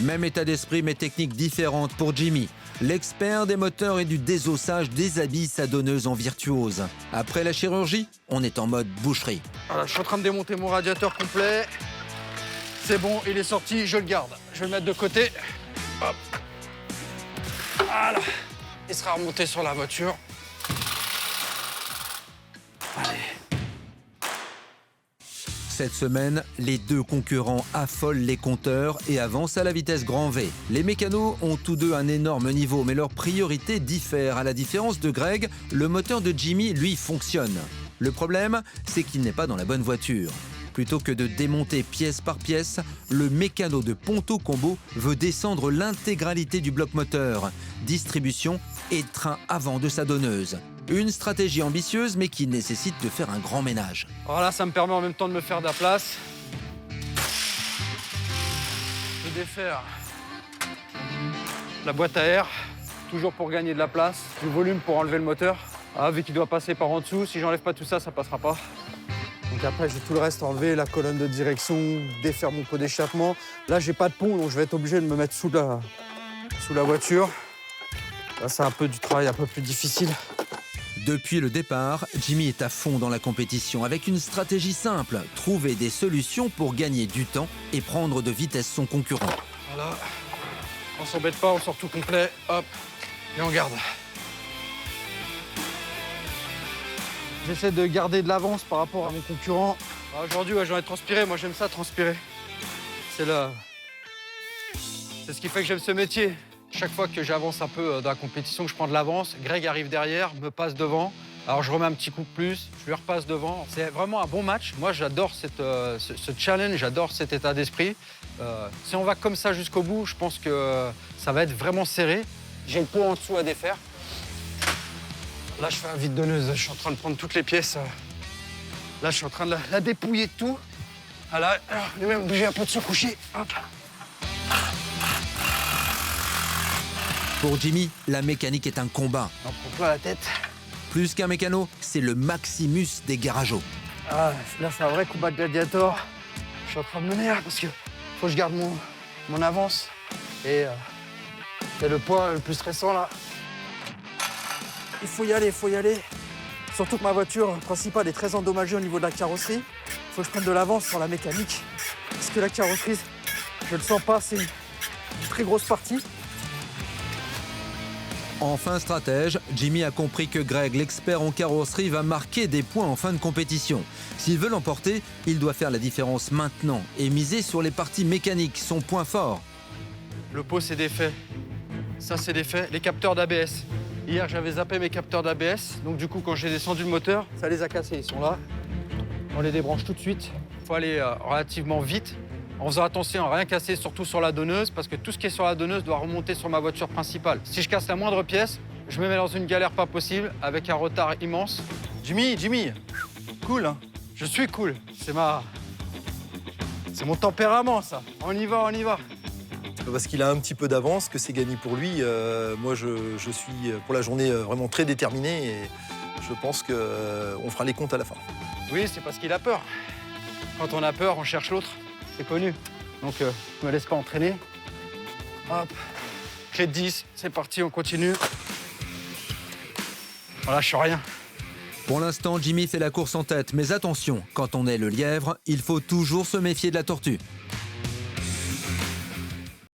Même état d'esprit mais technique différente pour Jimmy. L'expert des moteurs et du désossage déshabille sa donneuse en virtuose. Après la chirurgie, on est en mode boucherie. Voilà, je suis en train de démonter mon radiateur complet. C'est bon, il est sorti, je le garde. Je vais le mettre de côté. Hop. Voilà. Il sera remonté sur la voiture. Allez. Cette semaine, les deux concurrents affolent les compteurs et avancent à la vitesse grand V. Les mécanos ont tous deux un énorme niveau, mais leurs priorités diffèrent. À la différence de Greg, le moteur de Jimmy, lui, fonctionne. Le problème, c'est qu'il n'est pas dans la bonne voiture. Plutôt que de démonter pièce par pièce, le mécano de Ponto Combo veut descendre l'intégralité du bloc moteur, distribution et train avant de sa donneuse. Une stratégie ambitieuse, mais qui nécessite de faire un grand ménage. Voilà, ça me permet en même temps de me faire de la place. Je vais défaire la boîte à air, toujours pour gagner de la place, du volume pour enlever le moteur. Ah, vu qu'il doit passer par en dessous, si j'enlève pas tout ça, ça passera pas. Donc après, j'ai tout le reste enlevé, la colonne de direction, défaire mon pot d'échappement. Là, j'ai pas de pont, donc je vais être obligé de me mettre sous la voiture. Là, c'est un peu du travail un peu plus difficile. Depuis le départ, Jimmy est à fond dans la compétition avec une stratégie simple, trouver des solutions pour gagner du temps et prendre de vitesse son concurrent. Voilà, on s'embête pas, on sort tout complet, hop, et on garde. J'essaie de garder de l'avance par rapport à mon concurrent. Aujourd'hui, ouais, j'en ai transpiré, moi j'aime ça transpirer. C'est ce qui fait que j'aime ce métier. Chaque fois que j'avance un peu dans la compétition, que je prends de l'avance, Greg arrive derrière, me passe devant. Alors je remets un petit coup de plus, je lui repasse devant. C'est vraiment un bon match. Moi, j'adore ce challenge, j'adore cet état d'esprit. Si on va comme ça jusqu'au bout, je pense que ça va être vraiment serré. J'ai le pot en dessous à défaire. Là, je fais un vide-donneuse. Je suis en train de prendre toutes les pièces. Là, je suis en train de la dépouiller de tout. Voilà, je vais même bouger un peu de se coucher. Hop. Pour Jimmy, la mécanique est un combat. On prend plein la tête. Plus qu'un mécano, c'est le Maximus des garageaux. Ah, là, c'est un vrai combat de gladiator. Je suis en train de mener là, parce que faut que je garde mon avance. Et c'est le point le plus stressant là. Il faut y aller, il faut y aller. Surtout que ma voiture principale est très endommagée au niveau de la carrosserie. Il faut que je prenne de l'avance sur la mécanique. Parce que la carrosserie, je le sens pas, c'est une très grosse partie. Enfin stratège, Jimmy a compris que Greg, l'expert en carrosserie, va marquer des points en fin de compétition. S'il veut l'emporter, il doit faire la différence maintenant et miser sur les parties mécaniques, son point fort. Le pot, c'est défait. Ça, c'est défait. Les capteurs d'ABS. Hier, j'avais zappé mes capteurs d'ABS. Donc, du coup, quand j'ai descendu le moteur, ça les a cassés. Ils sont là. On les débranche tout de suite. Il faut aller relativement vite, en faisant attention à rien casser, surtout sur la donneuse, parce que tout ce qui est sur la donneuse doit remonter sur ma voiture principale. Si je casse la moindre pièce, je me mets dans une galère pas possible, avec un retard immense. Jimmy, cool, hein. Je suis cool. C'est mon tempérament, ça. On y va, on y va. Parce qu'il a un petit peu d'avance, que c'est gagné pour lui. Moi, je suis pour la journée vraiment très déterminé et je pense qu'on fera les comptes à la fin. Oui, c'est parce qu'il a peur. Quand on a peur, on cherche l'autre. C'est connu. Donc, je me laisse pas entraîner. Hop. Clé de 10, c'est parti, on continue. Voilà, je suis rien. Pour l'instant, Jimmy fait la course en tête, mais attention, quand on est le lièvre, il faut toujours se méfier de la tortue.